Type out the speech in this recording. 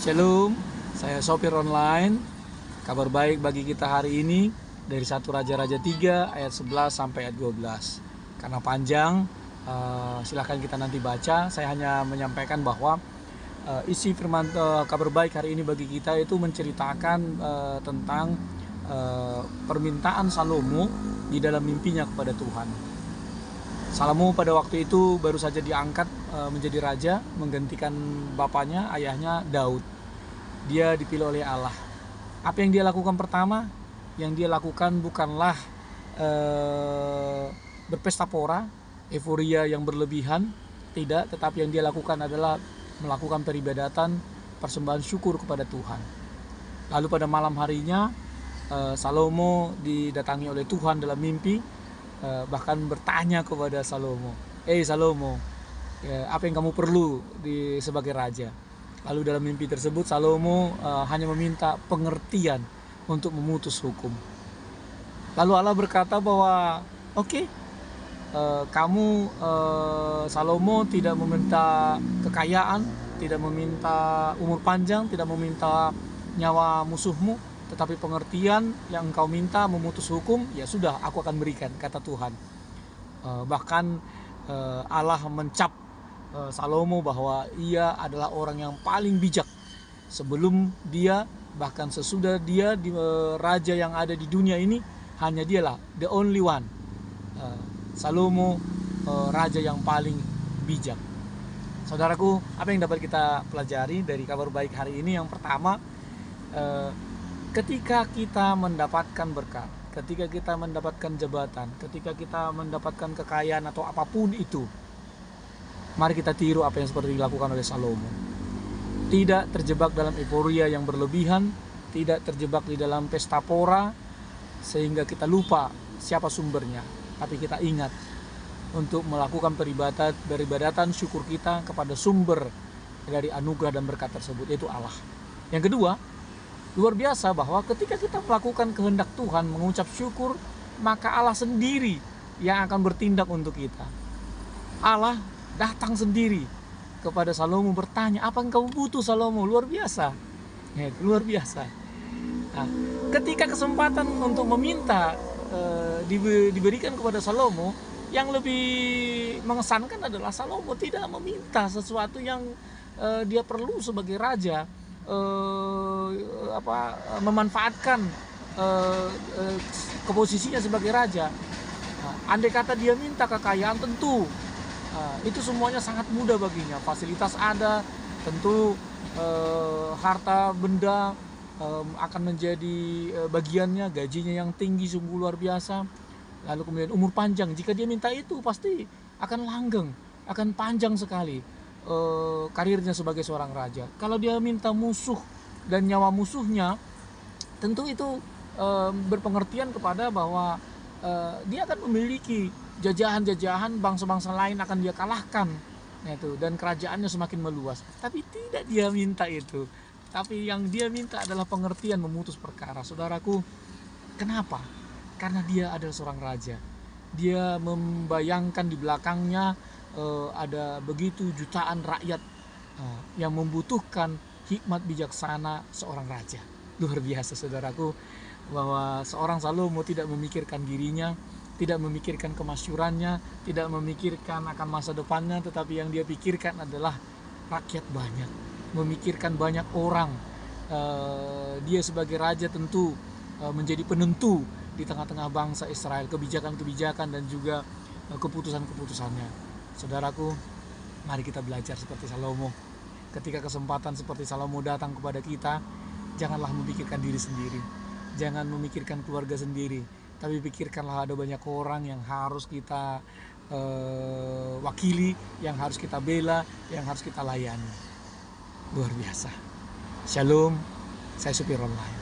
Shalom, saya sopir online. Kabar baik bagi kita hari ini dari 1 Raja-Raja 3 ayat 11 sampai ayat 12. Karena panjang, silahkan kita nanti baca. Saya hanya menyampaikan bahwa isi firman kabar baik hari ini bagi kita itu menceritakan tentang permintaan Salomo di dalam mimpinya kepada Tuhan. Salomo pada waktu itu baru saja diangkat menjadi raja, menggantikan bapaknya, ayahnya Daud. Dia dipilih oleh Allah. Apa yang dia lakukan pertama? Yang dia lakukan bukanlah berpesta pora, euforia yang berlebihan, tidak. Tetapi yang dia lakukan adalah melakukan peribadatan, persembahan syukur kepada Tuhan. Lalu pada malam harinya Salomo didatangi oleh Tuhan dalam mimpi. Bahkan bertanya kepada Salomo, Salomo, apa yang kamu perlu sebagai raja? Lalu dalam mimpi tersebut Salomo hanya meminta pengertian untuk memutus hukum. Lalu Allah berkata bahwa kamu Salomo tidak meminta kekayaan, tidak meminta umur panjang, tidak meminta nyawa musuhmu, tetapi pengertian yang engkau minta memutus hukum, ya sudah, aku akan berikan, kata Tuhan. Bahkan Allah mencap Salomo bahwa ia adalah orang yang paling bijak. Sebelum dia, bahkan sesudah dia, raja yang ada di dunia ini, hanya dialah the only one. Salomo raja yang paling bijak. Saudaraku, apa yang dapat kita pelajari dari kabar baik hari ini? Yang pertama, ketika kita mendapatkan berkat, ketika kita mendapatkan jabatan, ketika kita mendapatkan kekayaan atau apapun itu, mari kita tiru apa yang seperti dilakukan oleh Salomo. Tidak terjebak dalam euforia yang berlebihan, tidak terjebak di dalam pesta pora sehingga kita lupa siapa sumbernya, tapi kita ingat untuk melakukan peribadatan syukur kita kepada sumber dari anugerah dan berkat tersebut, yaitu Allah. Yang kedua, luar biasa bahwa ketika kita melakukan kehendak Tuhan, mengucap syukur, maka Allah sendiri yang akan bertindak untuk kita. Allah datang sendiri kepada Salomo bertanya, apa yang kamu butuh Salomo? Luar biasa. Ya, luar biasa. Nah, ketika kesempatan untuk meminta diberikan kepada Salomo, yang lebih mengesankan adalah Salomo tidak meminta sesuatu yang dia perlu sebagai raja. Memanfaatkan keposisinya sebagai raja. Andai kata dia minta kekayaan, tentu itu semuanya sangat mudah baginya. Fasilitas ada, tentu harta benda akan menjadi bagiannya, gajinya yang tinggi sungguh luar biasa. Lalu kemudian umur panjang, jika dia minta itu pasti akan langgeng, akan panjang sekali karirnya sebagai seorang raja. Kalau dia minta musuh dan nyawa musuhnya, tentu itu berpengertian kepada bahwa dia akan memiliki jajahan-jajahan, bangsa-bangsa lain akan dia kalahkan, dan kerajaannya semakin meluas. Tapi tidak dia minta itu, tapi yang dia minta adalah pengertian memutus perkara. Saudaraku, kenapa? Karena dia adalah seorang raja. Dia membayangkan di belakangnya ada begitu jutaan rakyat yang membutuhkan hikmat bijaksana seorang raja. Luar biasa, saudaraku, bahwa seorang Salomo tidak memikirkan dirinya, tidak memikirkan kemasyurannya, tidak memikirkan akan masa depannya, tetapi yang dia pikirkan adalah rakyat banyak, memikirkan banyak orang. Dia sebagai raja tentu menjadi penentu di tengah-tengah bangsa Israel, kebijakan-kebijakan dan juga keputusan-keputusannya. Saudaraku, mari kita belajar seperti Salomo. Ketika kesempatan seperti Salomo datang kepada kita, janganlah memikirkan diri sendiri, jangan memikirkan keluarga sendiri, tapi pikirkanlah ada banyak orang yang harus kita wakili, yang harus kita bela, yang harus kita layani. Luar biasa. Shalom, saya supir online.